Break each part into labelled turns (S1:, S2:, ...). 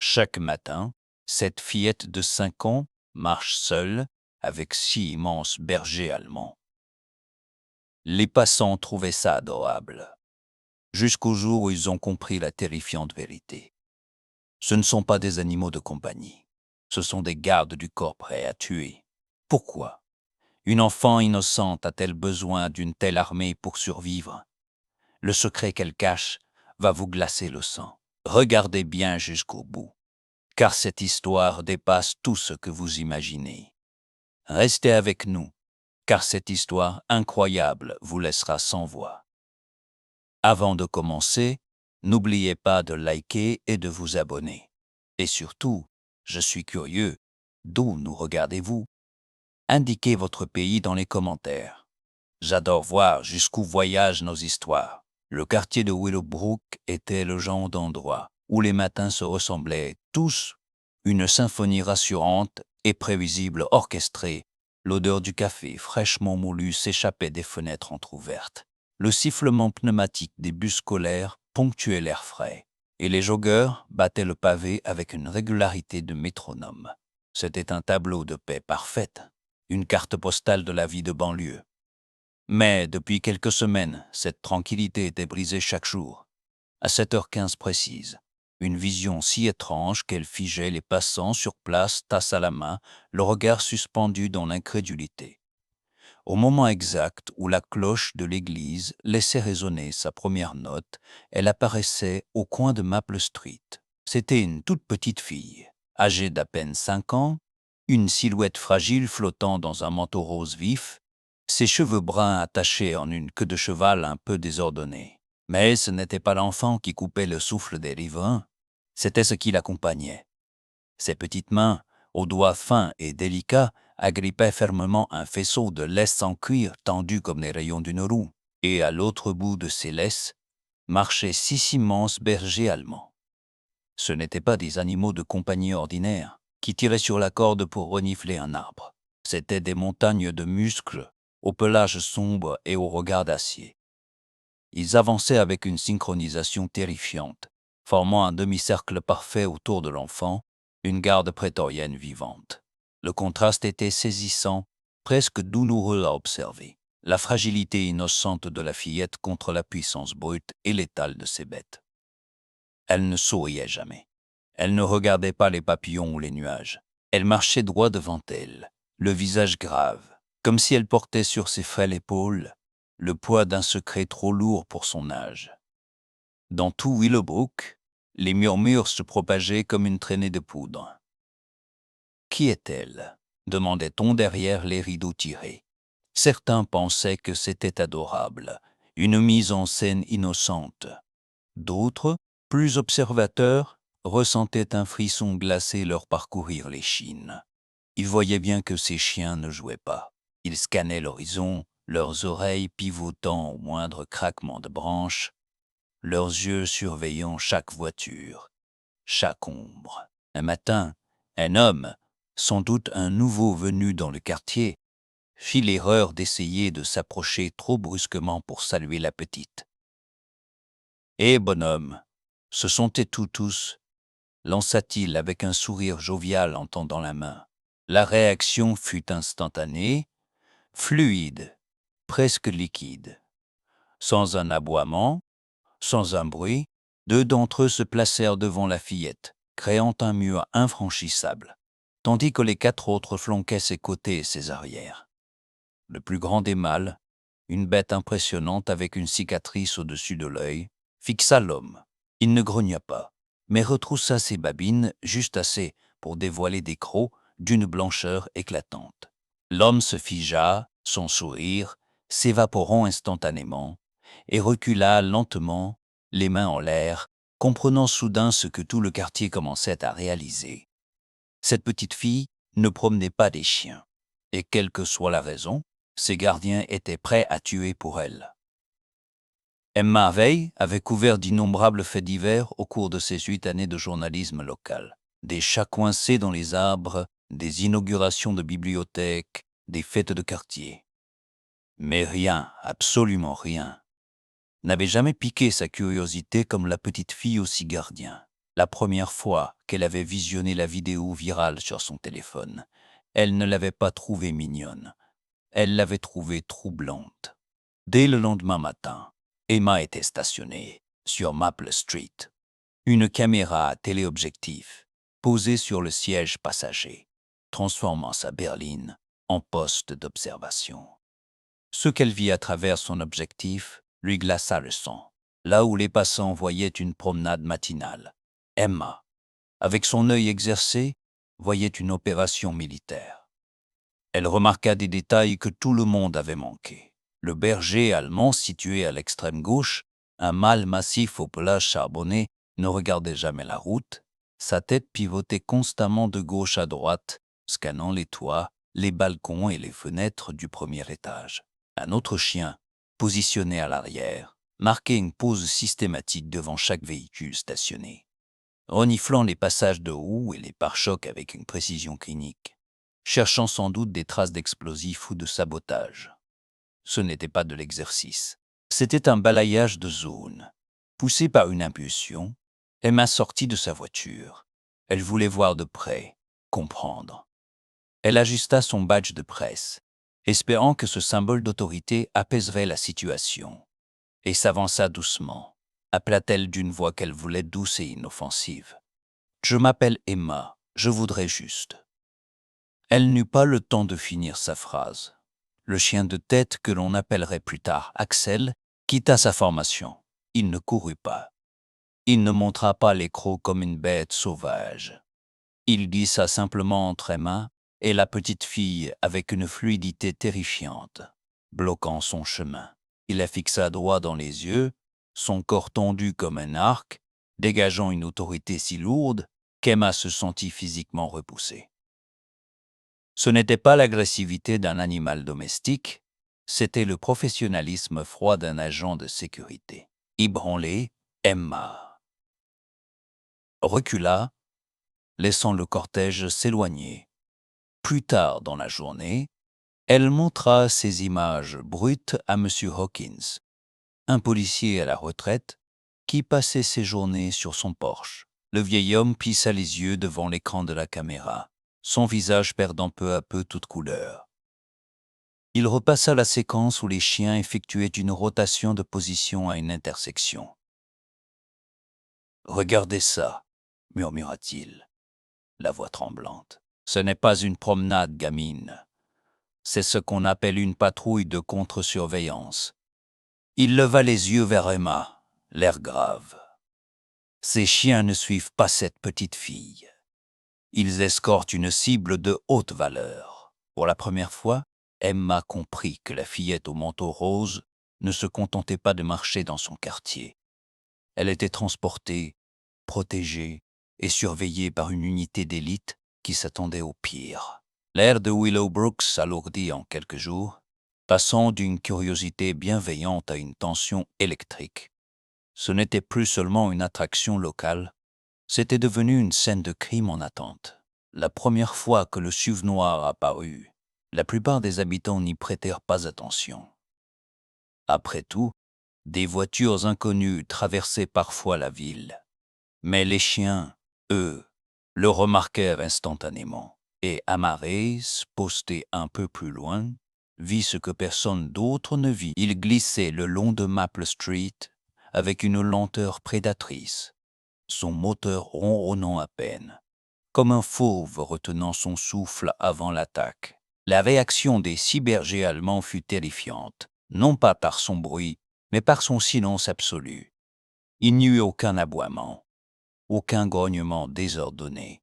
S1: Chaque matin, cette fillette de 5 ans marche seule avec 6 immenses bergers allemands. Les passants trouvaient ça adorable, jusqu'au jour où ils ont compris la terrifiante vérité. Ce ne sont pas des animaux de compagnie, ce sont des gardes du corps prêts à tuer. Pourquoi une enfant innocente a-t-elle besoin d'une telle armée pour survivre? Le secret qu'elle cache va vous glacer le sang. Regardez bien jusqu'au bout, car cette histoire dépasse tout ce que vous imaginez. Restez avec nous, car cette histoire incroyable vous laissera sans voix. Avant de commencer, n'oubliez pas de liker et de vous abonner. Et surtout, je suis curieux, d'où nous regardez-vous? Indiquez votre pays dans les commentaires. J'adore voir jusqu'où voyagent nos histoires. Le quartier de Willowbrook était le genre d'endroit où les matins se ressemblaient tous. Une symphonie rassurante et prévisible orchestrée. L'odeur du café fraîchement moulu s'échappait des fenêtres entr'ouvertes. Le sifflement pneumatique des bus scolaires ponctuait l'air frais, et les joggeurs battaient le pavé avec une régularité de métronome. C'était un tableau de paix parfaite, une carte postale de la vie de banlieue. Mais depuis quelques semaines, cette tranquillité était brisée chaque jour. À 7h15 précise, une vision si étrange qu'elle figeait les passants sur place, tasse à la main, le regard suspendu dans l'incrédulité. Au moment exact où la cloche de l'église laissait résonner sa première note, elle apparaissait au coin de Maple Street. C'était une toute petite fille, âgée d'à peine 5 ans, une silhouette fragile flottant dans un manteau rose vif, ses cheveux bruns attachés en une queue de cheval un peu désordonnée. Mais ce n'était pas l'enfant qui coupait le souffle des riverains, c'était ce qui l'accompagnait. Ses petites mains, aux doigts fins et délicats, agrippaient fermement un faisceau de laisse en cuir tendu comme les rayons d'une roue, et à l'autre bout de ces laisses marchaient 6 immenses bergers allemands. Ce n'étaient pas des animaux de compagnie ordinaires qui tiraient sur la corde pour renifler un arbre. C'étaient des montagnes de muscles, au pelage sombre et au regard d'acier. Ils avançaient avec une synchronisation terrifiante, formant un demi-cercle parfait autour de l'enfant, une garde prétorienne vivante. Le contraste était saisissant, presque douloureux à observer. La fragilité innocente de la fillette contre la puissance brute et létale de ses bêtes. Elle ne souriait jamais. Elle ne regardait pas les papillons ou les nuages. Elle marchait droit devant elle, le visage grave, comme si elle portait sur ses frêles épaules le poids d'un secret trop lourd pour son âge. Dans tout Willowbrook, les murmures se propageaient comme une traînée de poudre. « Qui est-elle » demandait-on derrière les rideaux tirés. Certains pensaient que c'était adorable, une mise en scène innocente. D'autres, plus observateurs, ressentaient un frisson glacé leur parcourir l'échine. Ils voyaient bien que ces chiens ne jouaient pas. Ils scannaient l'horizon, leurs oreilles pivotant au moindre craquement de branches, leurs yeux surveillant chaque voiture, chaque ombre. Un matin, un homme, sans doute un nouveau venu dans le quartier, fit l'erreur d'essayer de s'approcher trop brusquement pour saluer la petite. « Eh, bonhomme, ce sont tes toutous » lança-t-il avec un sourire jovial en tendant la main. La réaction fut instantanée, fluide, presque liquide. Sans un aboiement, sans un bruit, 2 d'entre eux se placèrent devant la fillette, créant un mur infranchissable, tandis que les 4 autres flanquaient ses côtés et ses arrières. Le plus grand des mâles, une bête impressionnante avec une cicatrice au-dessus de l'œil, fixa l'homme. Il ne grogna pas, mais retroussa ses babines juste assez pour dévoiler des crocs d'une blancheur éclatante. L'homme se figea, son sourire s'évaporant instantanément, et recula lentement, les mains en l'air, comprenant soudain ce que tout le quartier commençait à réaliser. Cette petite fille ne promenait pas des chiens, et quelle que soit la raison, ses gardiens étaient prêts à tuer pour elle. Emma Veil avait couvert d'innombrables faits divers au cours de ses 8 années de journalisme local. Des chats coincés dans les arbres, des inaugurations de bibliothèques, des fêtes de quartier. Mais rien, absolument rien, n'avait jamais piqué sa curiosité comme la petite fille aux 6 gardiens. La première fois qu'elle avait visionné la vidéo virale sur son téléphone, elle ne l'avait pas trouvée mignonne. Elle l'avait trouvée troublante. Dès le lendemain matin, Emma était stationnée sur Maple Street. Une caméra à téléobjectif posée sur le siège passager, transformant sa berline en poste d'observation. Ce qu'elle vit à travers son objectif lui glaça le sang. Là où les passants voyaient une promenade matinale, Emma, avec son œil exercé, voyait une opération militaire. Elle remarqua des détails que tout le monde avait manqués. Le berger allemand situé à l'extrême gauche, un mâle massif au pelage charbonné, ne regardait jamais la route. Sa tête pivotait constamment de gauche à droite, scannant les toits, les balcons et les fenêtres du premier étage. Un autre chien, positionné à l'arrière, marquait une pause systématique devant chaque véhicule stationné, reniflant les passages de roues et les pare-chocs avec une précision clinique, cherchant sans doute des traces d'explosifs ou de sabotage. Ce n'était pas de l'exercice, c'était un balayage de zone. Poussée par une impulsion, Emma sortit de sa voiture. Elle voulait voir de près, comprendre. Elle ajusta son badge de presse, espérant que ce symbole d'autorité apaiserait la situation, et s'avança doucement. Appela-t-elle d'une voix qu'elle voulait douce et inoffensive. « Je m'appelle Emma, je voudrais juste. » Elle n'eut pas le temps de finir sa phrase. Le chien de tête que l'on appellerait plus tard Axel quitta sa formation. Il ne courut pas. Il ne montra pas les crocs comme une bête sauvage. Il glissa simplement entre Emma et la petite fille avec une fluidité terrifiante, bloquant son chemin. Il la fixa droit dans les yeux, son corps tendu comme un arc, dégageant une autorité si lourde qu'Emma se sentit physiquement repoussée. Ce n'était pas l'agressivité d'un animal domestique, c'était le professionnalisme froid d'un agent de sécurité. Ébranlée, Emma recula, laissant le cortège s'éloigner. Plus tard dans la journée, elle montra ces images brutes à M. Hawkins, un policier à la retraite qui passait ses journées sur son porche. Le vieil homme plissa les yeux devant l'écran de la caméra, son visage perdant peu à peu toute couleur. Il repassa la séquence où les chiens effectuaient une rotation de position à une intersection. « Regardez ça », murmura-t-il, la voix tremblante. « Ce n'est pas une promenade, gamine. C'est ce qu'on appelle une patrouille de contre-surveillance. » Il leva les yeux vers Emma, l'air grave. « Ces chiens ne suivent pas cette petite fille. Ils escortent une cible de haute valeur. » Pour la première fois, Emma comprit que la fillette au manteau rose ne se contentait pas de marcher dans son quartier. Elle était transportée, protégée et surveillée par une unité d'élite qui s'attendait au pire. L'air de Willowbrook s'alourdit en quelques jours, passant d'une curiosité bienveillante à une tension électrique. Ce n'était plus seulement une attraction locale, c'était devenu une scène de crime en attente. La première fois que le SUV noir apparut, la plupart des habitants n'y prêtèrent pas attention. Après tout, des voitures inconnues traversaient parfois la ville. Mais les chiens, eux, le remarquèrent instantanément. Et Amaris, posté un peu plus loin, vit ce que personne d'autre ne vit. Il glissait le long de Maple Street avec une lenteur prédatrice, son moteur ronronnant à peine, comme un fauve retenant son souffle avant l'attaque. La réaction des 6 bergers allemands fut terrifiante, non pas par son bruit, mais par son silence absolu. Il n'y eut aucun aboiement, aucun grognement désordonné.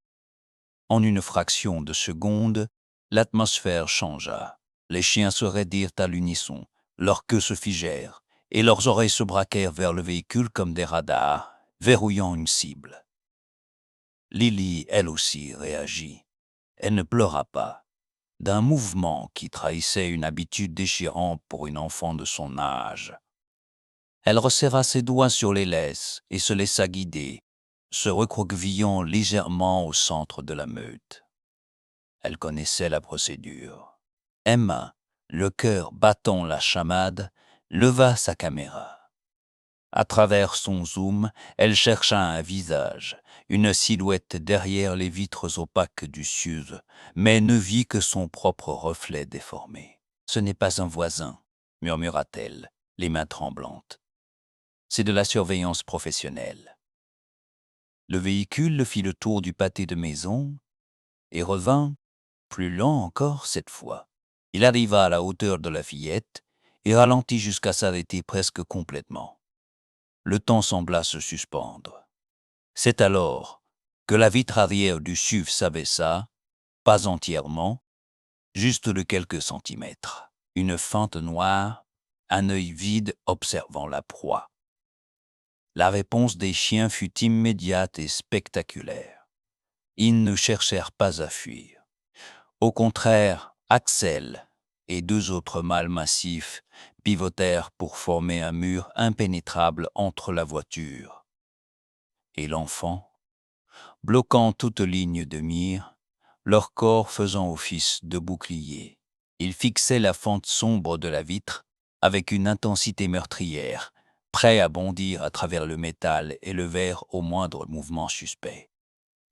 S1: En une fraction de seconde, l'atmosphère changea. Les chiens se raidirent à l'unisson, leurs queues se figèrent, et leurs oreilles se braquèrent vers le véhicule comme des radars, verrouillant une cible. Lily, elle aussi, réagit. Elle ne pleura pas. D'un mouvement qui trahissait une habitude déchirante pour une enfant de son âge. Elle resserra ses doigts sur les laisses et se laissa guider, se recroquevillant légèrement au centre de la meute. Elle connaissait la procédure. Emma, le cœur battant la chamade, leva sa caméra. À travers son zoom, elle chercha un visage, une silhouette derrière les vitres opaques du sud, mais ne vit que son propre reflet déformé. « Ce n'est pas un voisin », murmura-t-elle, les mains tremblantes. « C'est de la surveillance professionnelle. » Le véhicule fit le tour du pâté de maison et revint, plus lent encore cette fois. Il arriva à la hauteur de la fillette et ralentit jusqu'à s'arrêter presque complètement. Le temps sembla se suspendre. C'est alors que la vitre arrière du SUV s'abaissa, pas entièrement, juste de quelques centimètres. Une fente noire, un œil vide observant la proie. La réponse des chiens fut immédiate et spectaculaire. Ils ne cherchèrent pas à fuir. Au contraire, Axel et deux autres mâles massifs pivotèrent pour former un mur impénétrable entre la voiture et l'enfant, bloquant toute ligne de mire, leur corps faisant office de bouclier. Ils fixaient la fente sombre de la vitre avec une intensité meurtrière, prêts à bondir à travers le métal et le verre au moindre mouvement suspect.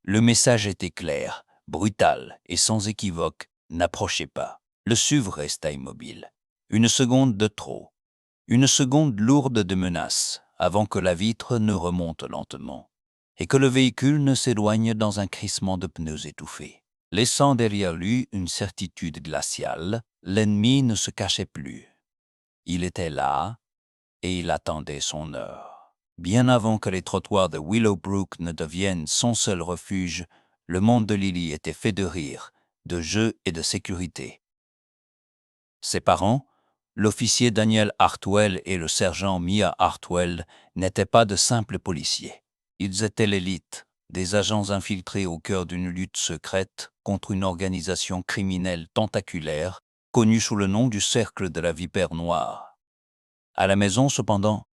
S1: Le message était clair, brutal et sans équivoque. N'approchez pas. Le SUV resta immobile. Une seconde de trop. Une seconde lourde de menaces avant que la vitre ne remonte lentement et que le véhicule ne s'éloigne dans un crissement de pneus étouffés. Laissant derrière lui une certitude glaciale, l'ennemi ne se cachait plus. Il était là et il attendait son heure. Bien avant que les trottoirs de Willowbrook ne deviennent son seul refuge, le monde de Lily était fait de rire, de jeux et de sécurité. Ses parents, l'officier Daniel Hartwell et le sergent Mia Hartwell, n'étaient pas de simples policiers. Ils étaient l'élite, des agents infiltrés au cœur d'une lutte secrète contre une organisation criminelle tentaculaire connue sous le nom du Cercle de la Vipère Noire. À la maison, cependant,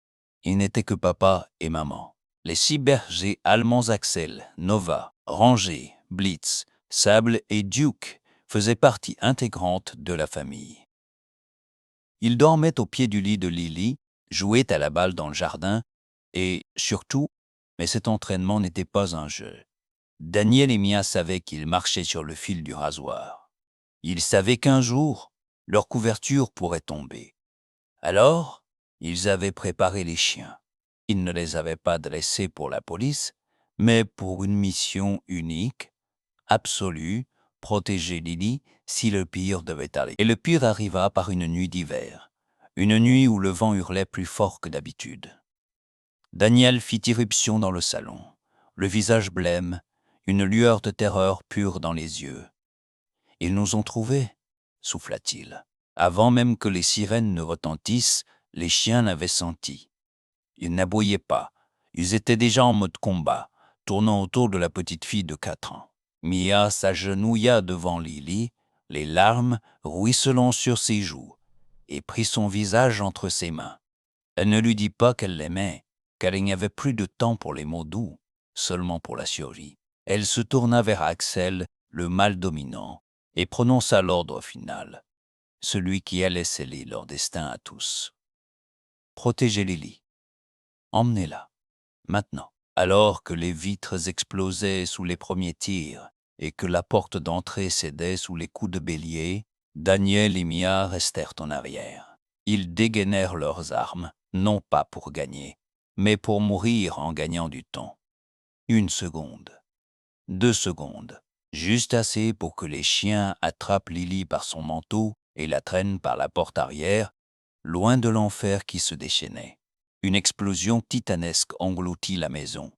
S1: ils n'étaient que papa et maman. Les 6 bergers allemands Axel, Nova, Ranger, Blitz, Sable et Duke faisaient partie intégrante de la famille. Ils dormaient au pied du lit de Lily, jouaient à la balle dans le jardin et, surtout, mais cet entraînement n'était pas un jeu. Daniel et Mia savaient qu'ils marchaient sur le fil du rasoir. Ils savaient qu'un jour, leur couverture pourrait tomber. Alors, ils avaient préparé les chiens. Ils ne les avaient pas dressés pour la police, mais pour une mission unique, absolue, protéger Lily si le pire devait arriver. Et le pire arriva par une nuit d'hiver, une nuit où le vent hurlait plus fort que d'habitude. Daniel fit irruption dans le salon, le visage blême, une lueur de terreur pure dans les yeux. « Ils nous ont trouvés » souffla-t-il. Avant même que les sirènes ne retentissent, les chiens l'avaient senti. Ils n'aboyaient pas, ils étaient déjà en mode combat, tournant autour de la petite fille de 4 ans. Mia s'agenouilla devant Lily, les larmes ruisselant sur ses joues, et prit son visage entre ses mains. Elle ne lui dit pas qu'elle l'aimait, car il n'y avait plus de temps pour les mots doux, seulement pour la survie. Elle se tourna vers Axel, le mâle dominant, et prononça l'ordre final, celui qui allait sceller leur destin à tous. Protégez Lily. Emmenez-la, maintenant. Alors que les vitres explosaient sous les premiers tirs et que la porte d'entrée cédait sous les coups de bélier, Daniel et Mia restèrent en arrière. Ils dégainèrent leurs armes, non pas pour gagner, mais pour mourir en gagnant du temps. 1 seconde, 2 secondes, juste assez pour que les chiens attrapent Lily par son manteau et la traînent par la porte arrière, loin de l'enfer qui se déchaînait. Une explosion titanesque engloutit la maison,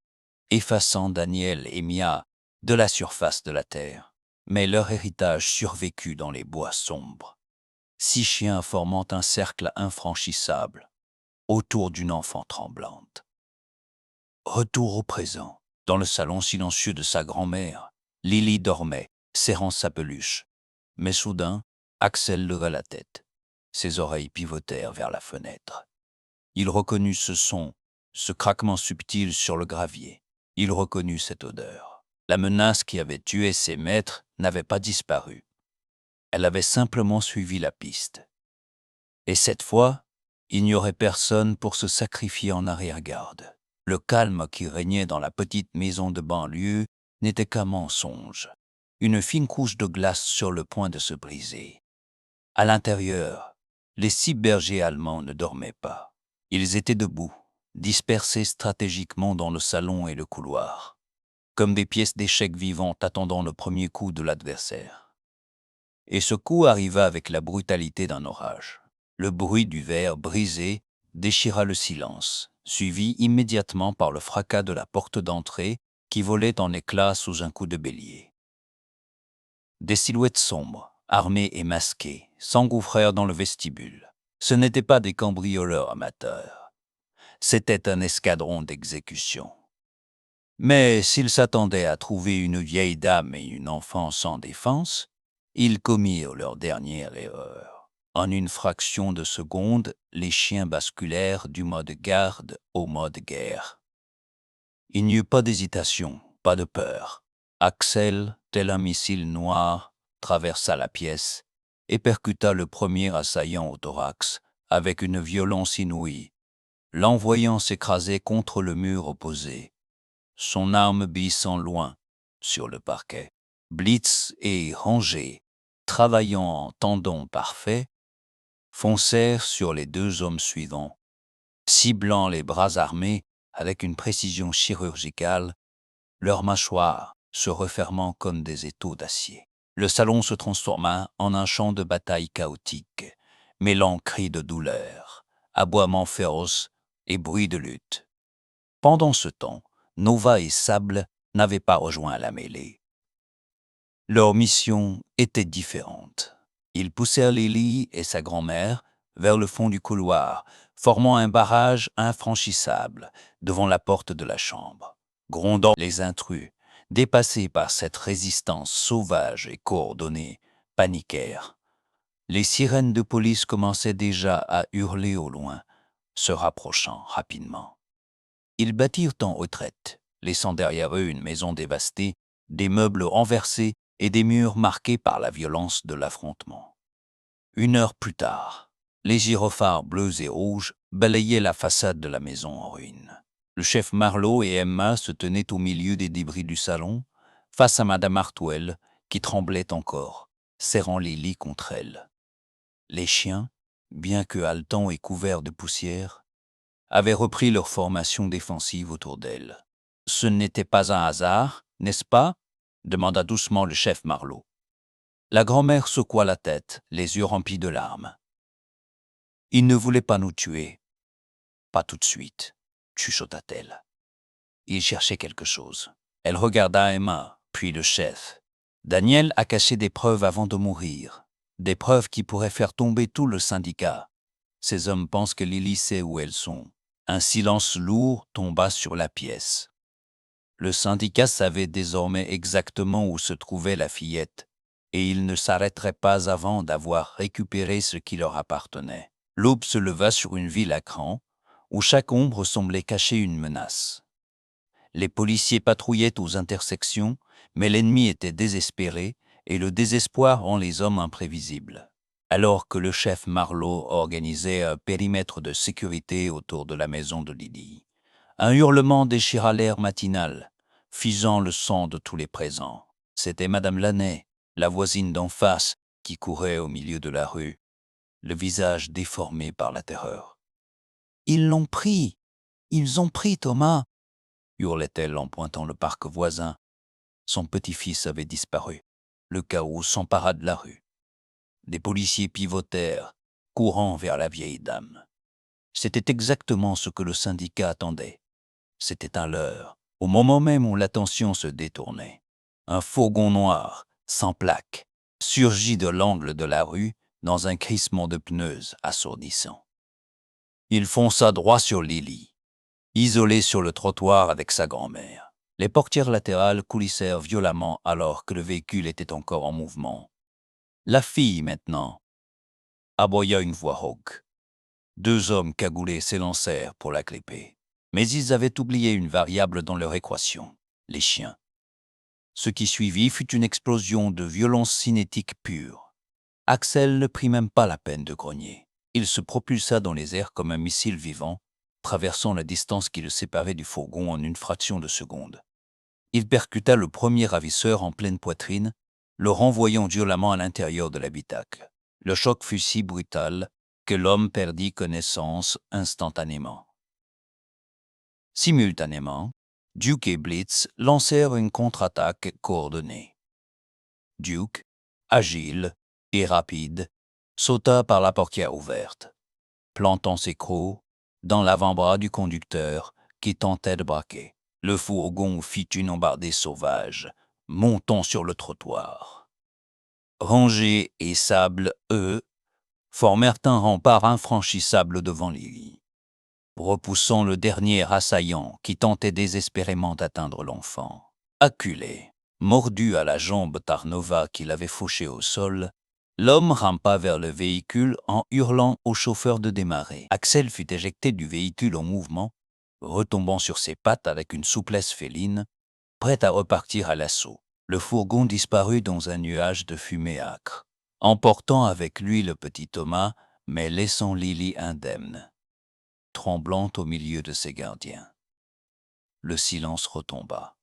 S1: effaçant Daniel et Mia de la surface de la terre. Mais leur héritage survécut dans les bois sombres. 6 chiens formant un cercle infranchissable autour d'une enfant tremblante. Retour au présent. Dans le salon silencieux de sa grand-mère, Lily dormait, serrant sa peluche. Mais soudain, Axel leva la tête. Ses oreilles pivotèrent vers la fenêtre. Il reconnut ce son, ce craquement subtil sur le gravier. Il reconnut cette odeur. La menace qui avait tué ses maîtres n'avait pas disparu. Elle avait simplement suivi la piste. Et cette fois, il n'y aurait personne pour se sacrifier en arrière-garde. Le calme qui régnait dans la petite maison de banlieue n'était qu'un mensonge, une fine couche de glace sur le point de se briser. À l'intérieur, les 6 bergers allemands ne dormaient pas. Ils étaient debout, dispersés stratégiquement dans le salon et le couloir, comme des pièces d'échecs vivantes attendant le premier coup de l'adversaire. Et ce coup arriva avec la brutalité d'un orage. Le bruit du verre brisé déchira le silence, suivi immédiatement par le fracas de la porte d'entrée qui volait en éclats sous un coup de bélier. Des silhouettes sombres, armées et masquées, s'engouffrèrent dans le vestibule. Ce n'étaient pas des cambrioleurs amateurs. C'était un escadron d'exécution. Mais s'ils s'attendaient à trouver une vieille dame et une enfant sans défense, ils commirent leur dernière erreur. En une fraction de seconde, les chiens basculèrent du mode garde au mode guerre. Il n'y eut pas d'hésitation, pas de peur. Axel, tel un missile noir, traversa la pièce et percuta le premier assaillant au thorax avec une violence inouïe, l'envoyant s'écraser contre le mur opposé, son arme glissant loin sur le parquet. Blitz et Ranger, travaillant en tandem parfait, foncèrent sur les 2 hommes suivants, ciblant les bras armés avec une précision chirurgicale, leurs mâchoires se refermant comme des étaux d'acier. Le salon se transforma en un champ de bataille chaotique, mêlant cris de douleur, aboiements féroces et bruits de lutte. Pendant ce temps, Nova et Sable n'avaient pas rejoint la mêlée. Leur mission était différente. Ils poussèrent Lily et sa grand-mère vers le fond du couloir, formant un barrage infranchissable devant la porte de la chambre. Grondant les intrus, dépassés par cette résistance sauvage et coordonnée, paniquèrent. Les sirènes de police commençaient déjà à hurler au loin, se rapprochant rapidement. Ils battirent en retraite, laissant derrière eux une maison dévastée, des meubles renversés et des murs marqués par la violence de l'affrontement. 1 heure plus tard, les gyrophares bleus et rouges balayaient la façade de la maison en ruine. Le chef Marlowe et Emma se tenaient au milieu des débris du salon, face à Madame Hartwell, qui tremblait encore, serrant Lily contre elle. Les chiens, bien que haletants et couverts de poussière, avaient repris leur formation défensive autour d'elle. « Ce n'était pas un hasard, n'est-ce pas ?» demanda doucement le chef Marlowe. La grand-mère secoua la tête, les yeux remplis de larmes. « Il ne voulait pas nous tuer. Pas tout de suite, » chuchota-t-elle. Il cherchait quelque chose. Elle regarda Emma, puis le chef. Daniel a caché des preuves avant de mourir. Des preuves qui pourraient faire tomber tout le syndicat. Ces hommes pensent que Lily sait où elles sont. Un silence lourd tomba sur la pièce. Le syndicat savait désormais exactement où se trouvait la fillette, et il ne s'arrêterait pas avant d'avoir récupéré ce qui leur appartenait. L'aube se leva sur une ville à cran, où chaque ombre semblait cacher une menace. Les policiers patrouillaient aux intersections, mais l'ennemi était désespéré, et le désespoir rend les hommes imprévisibles. Alors que le chef Marlowe organisait un périmètre de sécurité autour de la maison de Lily, un hurlement déchira l'air matinal, figeant le sang de tous les présents. C'était Madame Laney, la voisine d'en face, qui courait au milieu de la rue, le visage déformé par la terreur. « Ils l'ont pris! Ils ont pris Thomas !» hurlait-elle en pointant le parc voisin. Son petit-fils avait disparu. Le chaos s'empara de la rue. Des policiers pivotèrent, courant vers la vieille dame. C'était exactement ce que le syndicat attendait. C'était un leurre, au moment même où l'attention se détournait. Un fourgon noir, sans plaque, surgit de l'angle de la rue dans un crissement de pneus assourdissant. Il fonça droit sur Lily, isolée sur le trottoir avec sa grand-mère. Les portières latérales coulissèrent violemment alors que le véhicule était encore en mouvement. « La fille, maintenant !» aboya une voix rauque. 2 hommes cagoulés s'élancèrent pour la clipper. Mais ils avaient oublié une variable dans leur équation, les chiens. Ce qui suivit fut une explosion de violence cinétique pure. Axel ne prit même pas la peine de grogner. Il se propulsa dans les airs comme un missile vivant, traversant la distance qui le séparait du fourgon en une fraction de seconde. Il percuta le premier ravisseur en pleine poitrine, le renvoyant violemment à l'intérieur de l'habitacle. Le choc fut si brutal que l'homme perdit connaissance instantanément. Simultanément, Duke et Blitz lancèrent une contre-attaque coordonnée. Duke, agile et rapide, sauta par la portière ouverte, plantant ses crocs dans l'avant-bras du conducteur qui tentait de braquer. Le fourgon fit une embardée sauvage, montant sur le trottoir. Rangée et Sable, eux, formèrent un rempart infranchissable devant Lily, repoussant le dernier assaillant qui tentait désespérément d'atteindre l'enfant. Acculé, mordu à la jambe Tarnova qui l'avait fauché au sol, l'homme rampa vers le véhicule en hurlant au chauffeur de démarrer. Axel fut éjecté du véhicule en mouvement, retombant sur ses pattes avec une souplesse féline, prêt à repartir à l'assaut. Le fourgon disparut dans un nuage de fumée âcre, emportant avec lui le petit Thomas, mais laissant Lily indemne, tremblante au milieu de ses gardiens. Le silence retomba.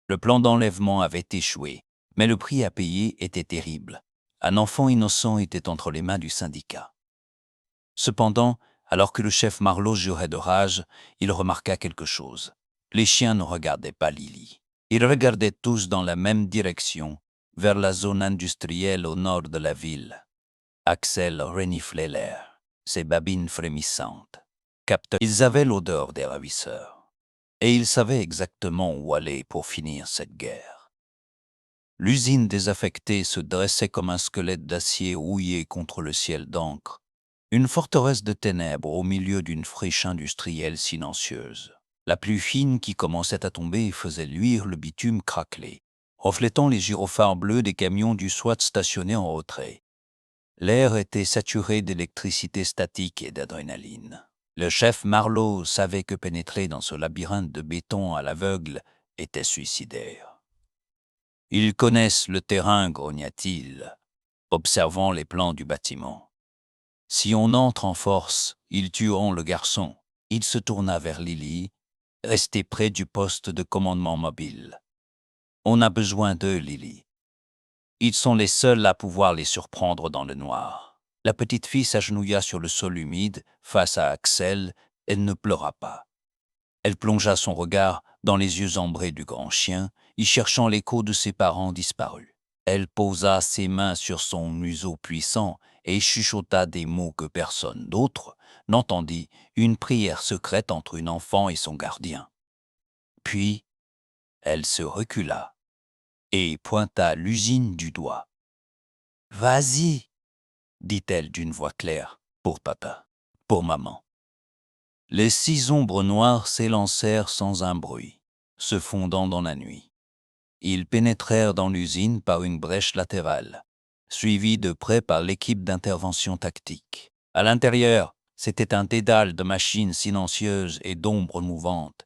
S1: Le plan d'enlèvement avait échoué, mais le prix à payer était terrible. Un enfant innocent était entre les mains du syndicat. Cependant, alors que le chef Marlowe jurait de rage, il remarqua quelque chose. Les chiens ne regardaient pas Lily. Ils regardaient tous dans la même direction, vers la zone industrielle au nord de la ville. Axel reniflait l'air, ses babines frémissantes. Ils avaient l'odeur des ravisseurs, et ils savaient exactement où aller pour finir cette guerre. L'usine désaffectée se dressait comme un squelette d'acier rouillé contre le ciel d'encre, une forteresse de ténèbres au milieu d'une friche industrielle silencieuse. La pluie fine qui commençait à tomber faisait luire le bitume craquelé, reflétant les gyrophares bleus des camions du SWAT stationnés en retrait. L'air était saturé d'électricité statique et d'adrénaline. Le chef Marlowe savait que pénétrer dans ce labyrinthe de béton à l'aveugle était suicidaire. « Ils connaissent le terrain, grogna-t-il, observant les plans du bâtiment. Si on entre en force, ils tueront le garçon. » Il se tourna vers Lily, restée près du poste de commandement mobile. « On a besoin d'eux, Lily. Ils sont les seuls à pouvoir les surprendre dans le noir. » La petite fille s'agenouilla sur le sol humide, face à Axel. Elle ne pleura pas. Elle plongea son regard dans les yeux ambrés du grand chien, y cherchant l'écho de ses parents disparus. Elle posa ses mains sur son museau puissant et chuchota des mots que personne d'autre n'entendit, une prière secrète entre une enfant et son gardien. Puis, elle se recula et pointa l'usine du doigt. « Vas-y, dit-elle d'une voix claire, pour papa, pour maman. » Les 6 ombres noires s'élancèrent sans un bruit, se fondant dans la nuit. Ils pénétrèrent dans l'usine par une brèche latérale, suivis de près par l'équipe d'intervention tactique. À l'intérieur, c'était un dédale de machines silencieuses et d'ombres mouvantes.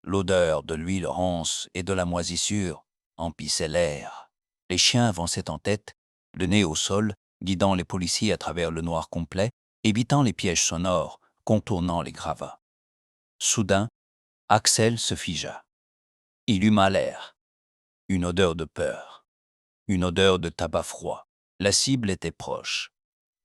S1: L'odeur de l'huile rance et de la moisissure emplissait l'air. Les chiens avançaient en tête, le nez au sol, guidant les policiers à travers le noir complet, évitant les pièges sonores, contournant les gravats. Soudain, Axel se figea. Il huma l'air. Une odeur de peur. Une odeur de tabac froid. La cible était proche.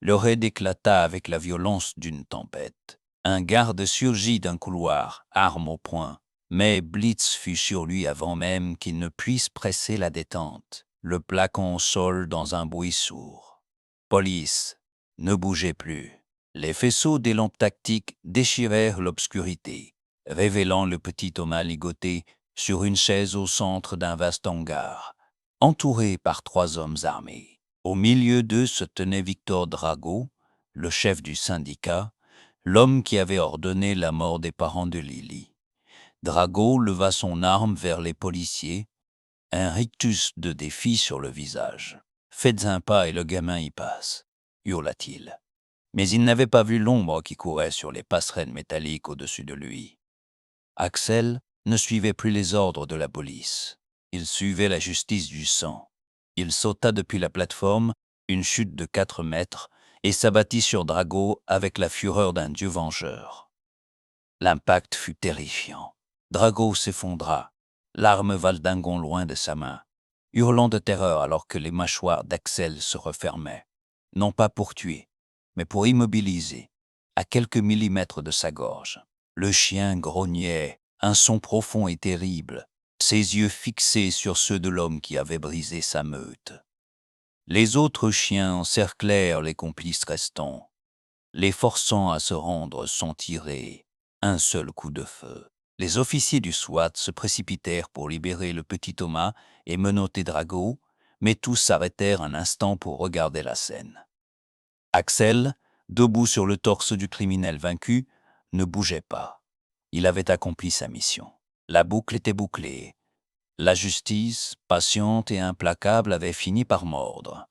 S1: Le raid éclata avec la violence d'une tempête. Un garde surgit d'un couloir, arme au poing, mais Blitz fut sur lui avant même qu'il ne puisse presser la détente, le plaquant au sol dans un bruit sourd. Police, ne bougez plus. Les faisceaux des lampes tactiques déchirèrent l'obscurité, révélant le petit Thomas ligoté sur une chaise au centre d'un vaste hangar, entouré par 3 hommes armés. Au milieu d'eux se tenait Victor Drago, le chef du syndicat, l'homme qui avait ordonné la mort des parents de Lily. Drago leva son arme vers les policiers, un rictus de défi sur le visage. « Faites un pas et le gamin y passe », hurla-t-il. Mais il n'avait pas vu l'ombre qui courait sur les passerelles métalliques au-dessus de lui. Axel ne suivait plus les ordres de la police. Il suivait la justice du sang. Il sauta depuis la plateforme, une chute de 4 mètres, et s'abattit sur Drago avec la fureur d'un dieu vengeur. L'impact fut terrifiant. Drago s'effondra, l'arme valdingon loin de sa main, hurlant de terreur alors que les mâchoires d'Axel se refermaient, non pas pour tuer, mais pour immobiliser, à quelques millimètres de sa gorge. Le chien grognait, un son profond et terrible, ses yeux fixés sur ceux de l'homme qui avait brisé sa meute. Les autres chiens encerclèrent les complices restants, les forçant à se rendre sans tirer un seul coup de feu. Les officiers du SWAT se précipitèrent pour libérer le petit Thomas et menotter Drago, mais tous s'arrêtèrent un instant pour regarder la scène. Axel, debout sur le torse du criminel vaincu, ne bougeait pas. Il avait accompli sa mission. La boucle était bouclée. La justice, patiente et implacable, avait fini par mordre.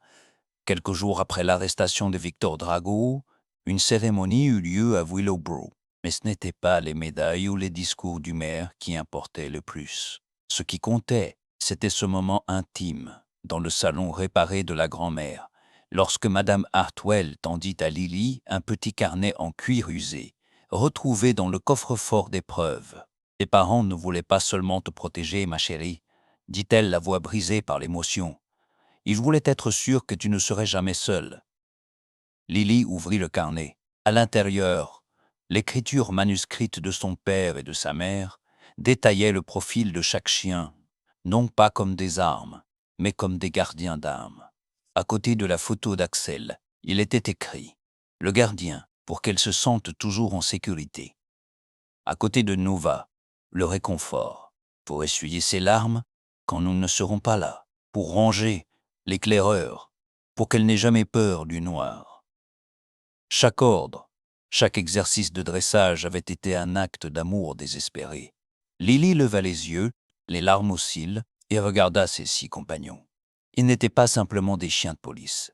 S1: Quelques jours après l'arrestation de Victor Drago, une cérémonie eut lieu à Willowbrook. Mais ce n'étaient pas les médailles ou les discours du maire qui importaient le plus. Ce qui comptait, c'était ce moment intime, dans le salon réparé de la grand-mère, lorsque Madame Hartwell tendit à Lily un petit carnet en cuir usé, retrouvé dans le coffre-fort des preuves. « Tes parents ne voulaient pas seulement te protéger, ma chérie, dit-elle, la voix brisée par l'émotion. Ils voulaient être sûrs que tu ne serais jamais seule. » Lily ouvrit le carnet. À l'intérieur, l'écriture manuscrite de son père et de sa mère détaillait le profil de chaque chien, non pas comme des armes, mais comme des gardiens d'âme. À côté de la photo d'Axel, il était écrit « Le gardien, pour qu'elle se sente toujours en sécurité ». À côté de Nova, le réconfort, pour essuyer ses larmes quand nous ne serons pas là, pour ranger l'éclaireur, pour qu'elle n'ait jamais peur du noir. Chaque ordre, chaque exercice de dressage avait été un acte d'amour désespéré. Lily leva les yeux, les larmes aux cils, et regarda ses 6 compagnons. Ils n'étaient pas simplement des chiens de police.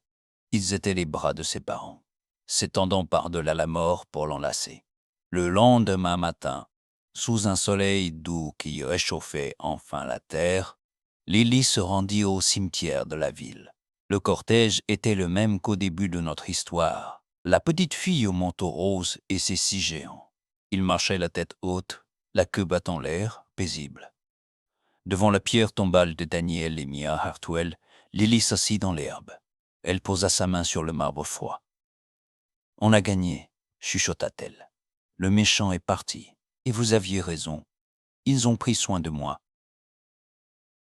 S1: Ils étaient les bras de ses parents, s'étendant par-delà la mort pour l'enlacer. Le lendemain matin, sous un soleil doux qui réchauffait enfin la terre, Lily se rendit au cimetière de la ville. Le cortège était le même qu'au début de notre histoire. La petite fille au manteau rose et ses 6 géants. Ils marchaient la tête haute, la queue battant l'air, paisible. Devant la pierre tombale de Daniel et Mia Hartwell, Lily s'assit dans l'herbe. Elle posa sa main sur le marbre froid. « On a gagné, chuchota-t-elle. Le méchant est parti, et vous aviez raison. Ils ont pris soin de moi. »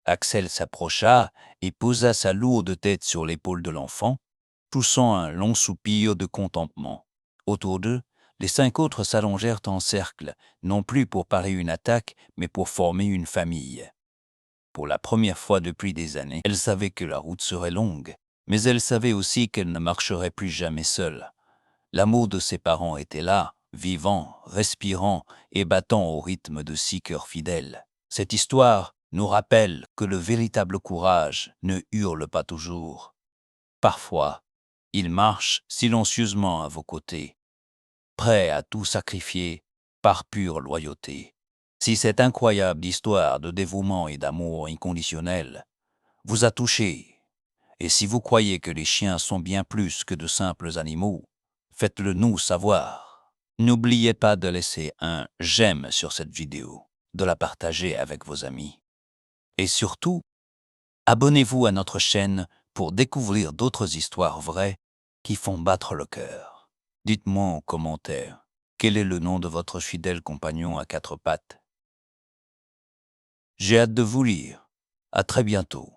S1: Axel s'approcha et posa sa lourde tête sur l'épaule de l'enfant, poussant un long soupir de contentement. Autour d'eux, les 5 autres s'allongèrent en cercle, non plus pour parer une attaque, mais pour former une famille. Pour la première fois depuis des années, elle savait que la route serait longue, mais elle savait aussi qu'elle ne marcherait plus jamais seule. L'amour de ses parents était là, vivant, respirant et battant au rythme de 6 cœurs fidèles. Cette histoire nous rappelle que le véritable courage ne hurle pas toujours. Parfois, il marche silencieusement à vos côtés, prêt à tout sacrifier par pure loyauté. Si cette incroyable histoire de dévouement et d'amour inconditionnel vous a touché, et si vous croyez que les chiens sont bien plus que de simples animaux, faites-le nous savoir. N'oubliez pas de laisser un j'aime sur cette vidéo, de la partager avec vos amis. Et surtout, abonnez-vous à notre chaîne pour découvrir d'autres histoires vraies qui font battre le cœur. Dites-moi en commentaire quel est le nom de votre fidèle compagnon à 4 pattes. J'ai hâte de vous lire. À très bientôt.